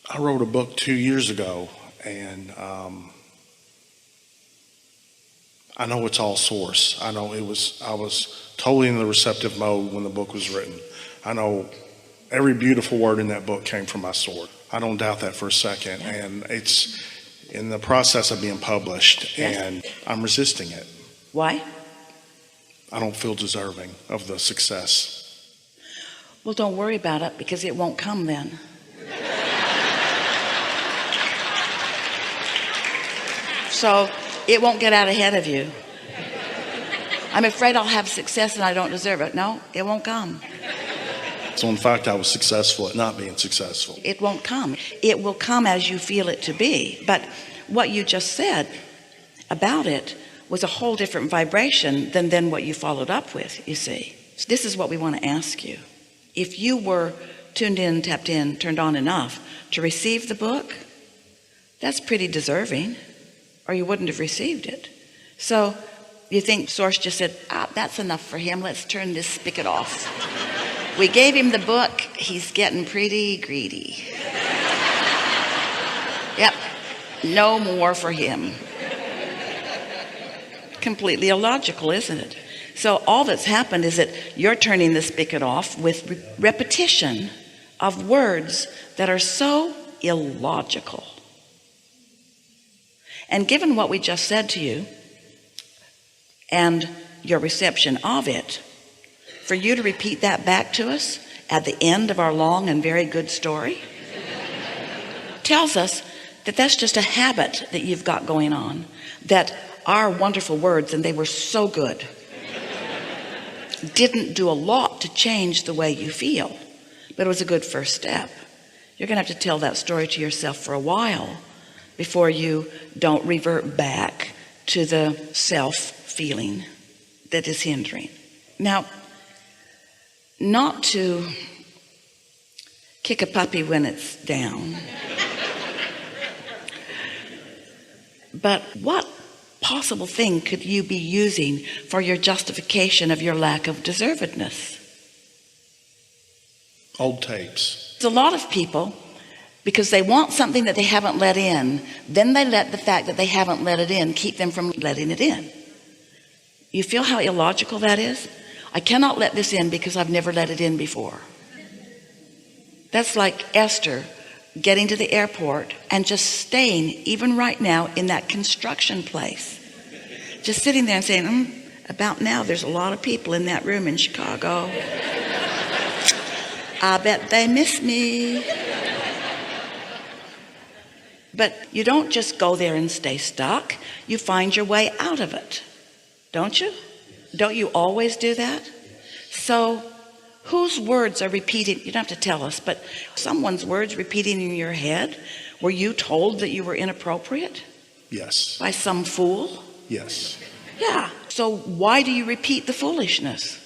I wrote a book 2 years ago, and I know it's all source. I know I was totally in the receptive mode when the book was written. I know every beautiful word in that book came from my source. I don't doubt that for a second. And it's in the process of being published, and I'm resisting it. Why? I don't feel deserving of the success. Well, don't worry about it, because it won't come then. So it won't get out ahead of you. I'm afraid I'll have success and I don't deserve it. No, it won't come. So in fact, I was successful at not being successful. It won't come. It will come as you feel it to be. But what you just said about it was a whole different vibration than what you followed up with, you see. So this is what we want to ask you. If you were tuned in, tapped in, turned on enough to receive the book, that's pretty deserving, or you wouldn't have received it. So you think Source just said, that's enough for him, let's turn this spigot off. We gave him the book, he's getting pretty greedy. Yep, no more for him. Completely illogical, isn't it? So all that's happened is that you're turning the spigot off with repetition of words that are so illogical. And given what we just said to you and your reception of it, for you to repeat that back to us at the end of our long and very good story tells us that that's just a habit that you've got going on, that our wonderful words, and they were so good, didn't do a lot to change the way you feel, but it was a good first step. You're gonna have to tell that story to yourself for a while before you don't revert back to the self-feeling that is hindering. Now, not to kick a puppy when it's down, but what possible thing could you be using for your justification of your lack of deservedness? Old tapes. There's a lot of people, because they want something that they haven't let in, then they let the fact that they haven't let it in keep them from letting it in. You feel how illogical that is? I cannot let this in because I've never let it in before. That's like Esther getting to the airport and just staying, even right now, in that construction place. Just sitting there and saying, about now there's a lot of people in that room in Chicago. I bet they miss me. But you don't just go there and stay stuck. You find your way out of it, don't you? Don't you always do that? So whose words are repeating? You don't have to tell us, but someone's words repeating in your head. Were you told that you were inappropriate? Yes. By some fool? Yes. Yeah. So why do you repeat the foolishness?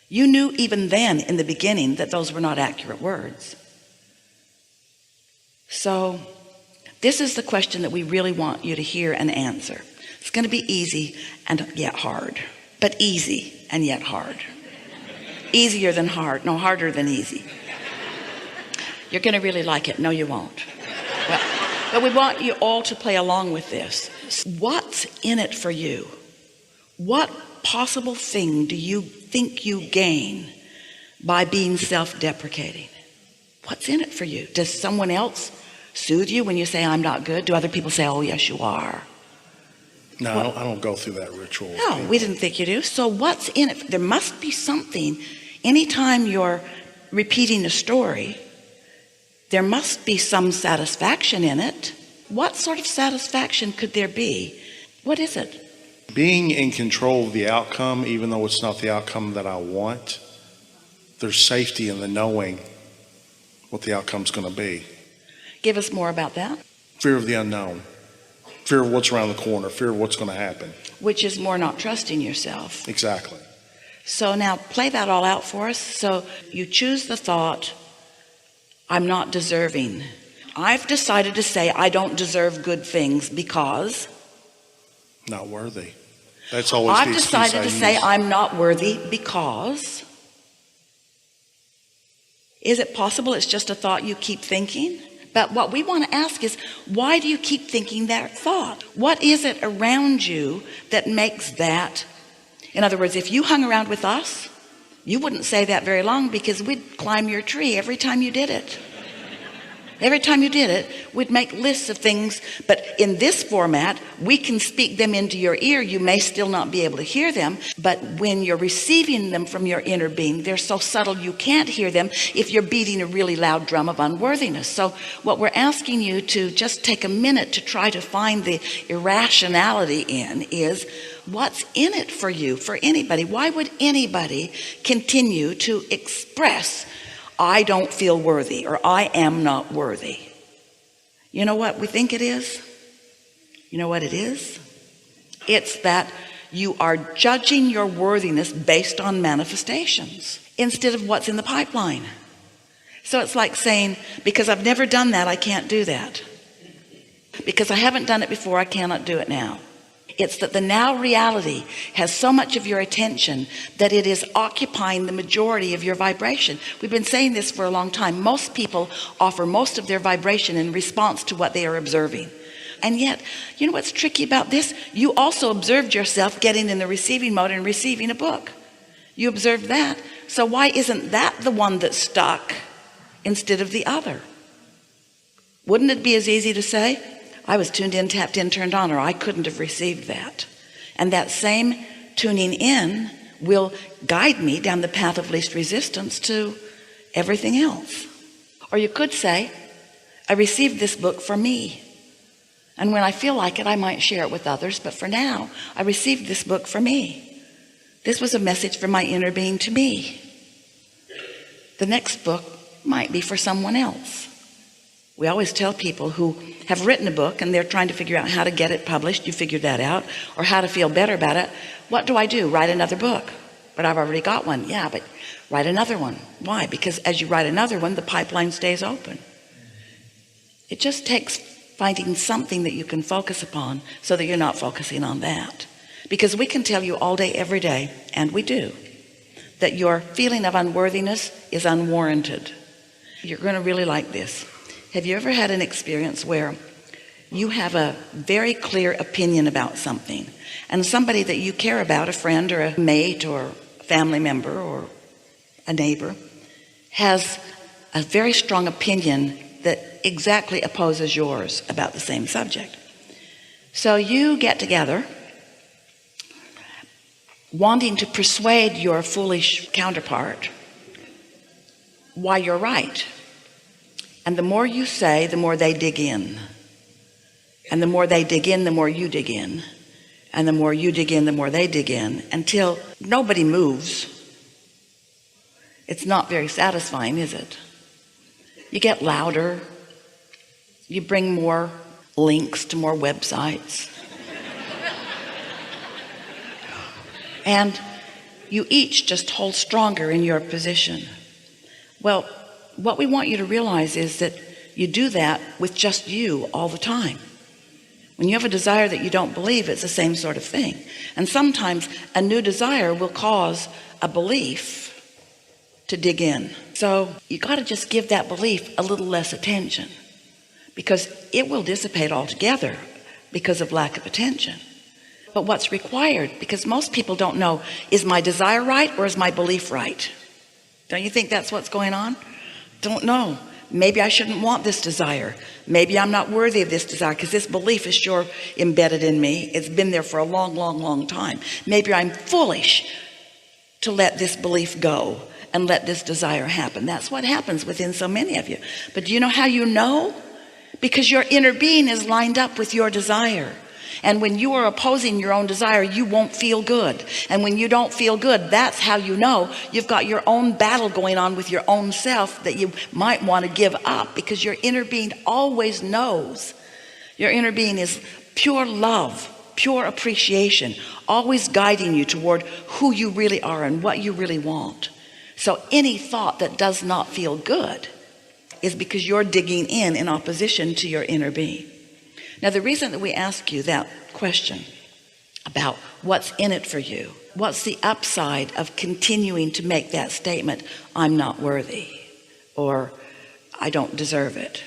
You knew even then in the beginning that those were not accurate words. So this is the question that we really want you to hear and answer. It's going to be easy and yet hard, but easy and yet hard. Easier than hard, no, harder than easy. You're going to really like it. No, you won't. But we want you all to play along with this. What's in it for you? What possible thing do you think you gain by being self-deprecating? What's in it for you? Does someone else soothe you when you say, I'm not good? Do other people say, oh, yes, you are? No, I don't go through that ritual. No, we didn't think you do. So what's in it? There must be something. Anytime you're repeating a story, there must be some satisfaction in it. What sort of satisfaction could there be? What is it? Being in control of the outcome, even though it's not the outcome that I want, there's safety in the knowing what the outcome's going to be. Give us more about that. Fear of the unknown. Fear of what's around the corner. Fear of what's going to happen. Which is more not trusting yourself. Exactly. So now play that all out for us. So you choose the thought, I'm not deserving. I've decided to say I don't deserve good things because not worthy. That's always I've decided to say I'm not worthy because Is it possible it's just a thought you keep thinking? But what we want to ask is, why do you keep thinking that thought? What is it around you that makes that? In other words, if you hung around with us, you wouldn't say that very long, because we'd climb your tree every time you did it. Every time you did it, we'd make lists of things, but in this format, we can speak them into your ear. You may still not be able to hear them, but when you're receiving them from your inner being, they're so subtle you can't hear them if you're beating a really loud drum of unworthiness. So what we're asking you to just take a minute to try to find the irrationality in is, what's in it for you, for anybody? Why would anybody continue to express, I don't feel worthy, or I am not worthy? You know what we think it is? You know what it is? It's that you are judging your worthiness based on manifestations instead of what's in the pipeline. So it's like saying, because I've never done that, I can't do that. Because I haven't done it before, I cannot do it now. It's that the now reality has so much of your attention that it is occupying the majority of your vibration. We've been saying this for a long time. Most people offer most of their vibration in response to what they are observing. And yet, you know what's tricky about this? You also observed yourself getting in the receiving mode and receiving a book. You observed that. So why isn't that the one that's stuck instead of the other? Wouldn't it be as easy to say, I was tuned in, tapped in, turned on, or I couldn't have received that? And that same tuning in will guide me down the path of least resistance to everything else. Or you could say, I received this book for me. And when I feel like it, I might share it with others. But for now, I received this book for me. This was a message from my inner being to me. The next book might be for someone else. We always tell people who have written a book and they're trying to figure out how to get it published, you figured that out, or how to feel better about it. What do I do? Write another book. But I've already got one. Yeah, but write another one. Why? Because as you write another one, the pipeline stays open. It just takes finding something that you can focus upon so that you're not focusing on that. Because we can tell you all day, every day, and we do, that your feeling of unworthiness is unwarranted. You're going to really like this. Have you ever had an experience where you have a very clear opinion about something, and somebody that you care about, a friend or a mate or a family member or a neighbor, has a very strong opinion that exactly opposes yours about the same subject? So you get together wanting to persuade your foolish counterpart why you're right. And the more you say, the more they dig in. And the more they dig in, the more you dig in. And the more you dig in, the more they dig in, until nobody moves. It's not very satisfying, is it? You get louder. You bring more links to more websites. And you each just hold stronger in your position. Well, what we want you to realize is that you do that with just you all the time. When you have a desire that you don't believe, it's the same sort of thing. And sometimes a new desire will cause a belief to dig in. So you got to just give that belief a little less attention, because it will dissipate altogether because of lack of attention. But what's required, because most people don't know, is my desire right or is my belief right? Don't you think that's what's going on? Don't know. Maybe I shouldn't want this desire. Maybe I'm not worthy of this desire, because this belief is sure embedded in me. It's been there for a long, long, long time. Maybe I'm foolish to let this belief go and let this desire happen. That's what happens within so many of you. But do you know how you know? Because your inner being is lined up with your desire. And when you are opposing your own desire, you won't feel good. And when you don't feel good, that's how you know you've got your own battle going on with your own self that you might want to give up, because your inner being always knows. Your inner being is pure love, pure appreciation, always guiding you toward who you really are and what you really want. So any thought that does not feel good is because you're digging in opposition to your inner being. Now, the reason that we ask you that question about what's in it for you, what's the upside of continuing to make that statement, I'm not worthy, or I don't deserve it,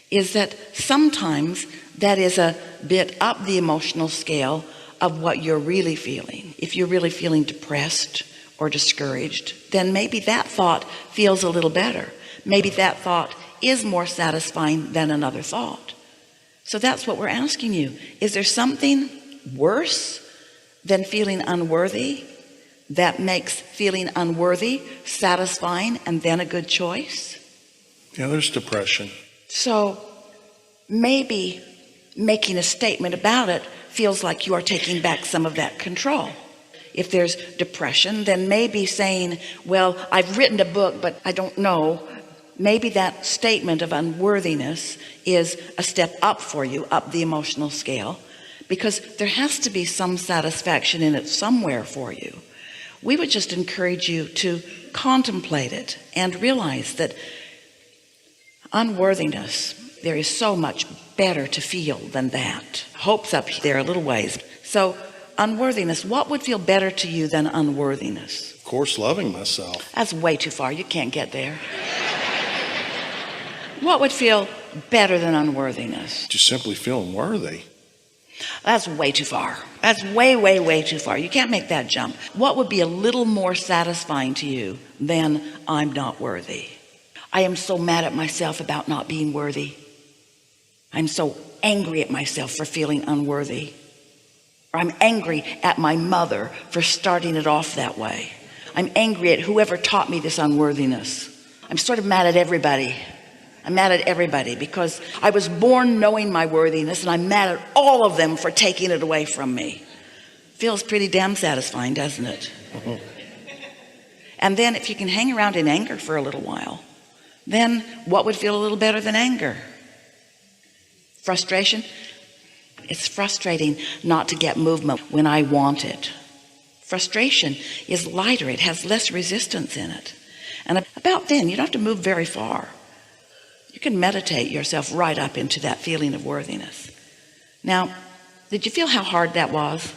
is that sometimes that is a bit up the emotional scale of what you're really feeling. If you're really feeling depressed or discouraged, then maybe that thought feels a little better. Maybe that thought is more satisfying than another thought. So that's what we're asking you. Is there something worse than feeling unworthy that makes feeling unworthy satisfying and then a good choice? Yeah, there's depression. So maybe making a statement about it feels like you are taking back some of that control. If there's depression, then maybe saying, well, I've written a book, but I don't know. Maybe that statement of unworthiness is a step up for you, up the emotional scale, because there has to be some satisfaction in it somewhere for you. We would just encourage you to contemplate it and realize that unworthiness, there is so much better to feel than that. Hope's up there a little ways. So unworthiness, what would feel better to you than unworthiness? Of course, loving myself. That's way too far. You can't get there. What would feel better than unworthiness? Just simply feeling worthy. That's way too far. That's way, way, way too far. You can't make that jump. What would be a little more satisfying to you than I'm not worthy? I am so mad at myself about not being worthy. I'm so angry at myself for feeling unworthy. Or I'm angry at my mother for starting it off that way. I'm angry at whoever taught me this unworthiness. I'm sort of mad at everybody. I'm mad at everybody because I was born knowing my worthiness, and I'm mad at all of them for taking it away from me. Feels pretty damn satisfying, doesn't it? And then if you can hang around in anger for a little while, then what would feel a little better than anger? Frustration. It's frustrating not to get movement when I want it. Frustration is lighter. It has less resistance in it. And about then, you don't have to move very far. You can meditate yourself right up into that feeling of worthiness. Now, did you feel how hard that was?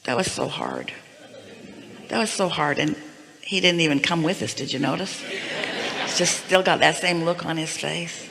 That was so hard. That was so hard. And he didn't even come with us. Did you notice? He's just still got that same look on his face.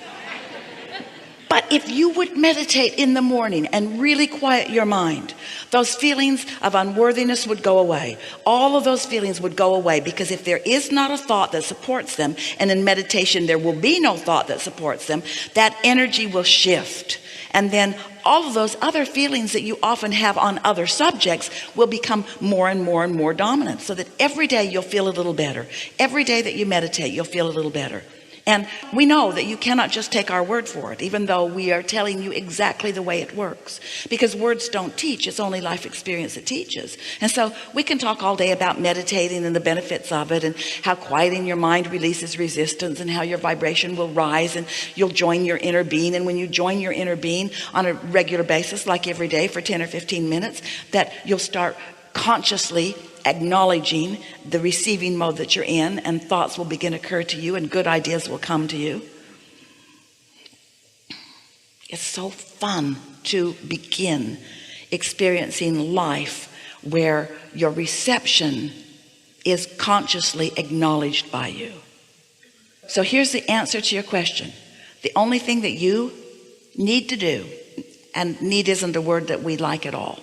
But if you would meditate in the morning and really quiet your mind, those feelings of unworthiness would go away. All of those feelings would go away, because if there is not a thought that supports them, and in meditation there will be no thought that supports them, that energy will shift. And then all of those other feelings that you often have on other subjects will become more and more and more dominant, so that every day you'll feel a little better. Every day that you meditate, you'll feel a little better. And we know that you cannot just take our word for it, even though we are telling you exactly the way it works, because words don't teach. It's only life experience that teaches. And so we can talk all day about meditating and the benefits of it, and how quieting your mind releases resistance, and how your vibration will rise, and you'll join your inner being. And when you join your inner being on a regular basis, like every day for 10 or 15 minutes, that you'll start consciously acknowledging the receiving mode that you're in, and thoughts will begin to occur to you, and good ideas will come to you. It's so fun to begin experiencing life where your reception is consciously acknowledged by you. So here's the answer to your question. The only thing that you need to do, and need isn't a word that we like at all,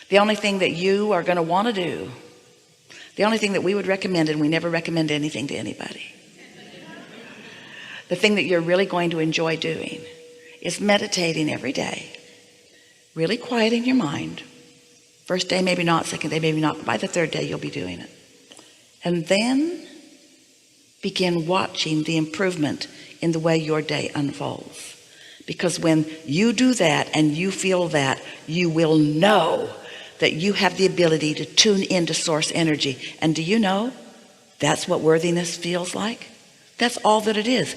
the only thing that you are going to want to do, the only thing that we would recommend, and we never recommend anything to anybody, the thing that you're really going to enjoy doing is meditating every day, really quieting your mind. First day, maybe not. Second day, maybe not. By the third day, you'll be doing it. And then begin watching the improvement in the way your day unfolds. Because when you do that and you feel that, you will know that you have the ability to tune into source energy. And do you know that's what worthiness feels like? That's all that it is.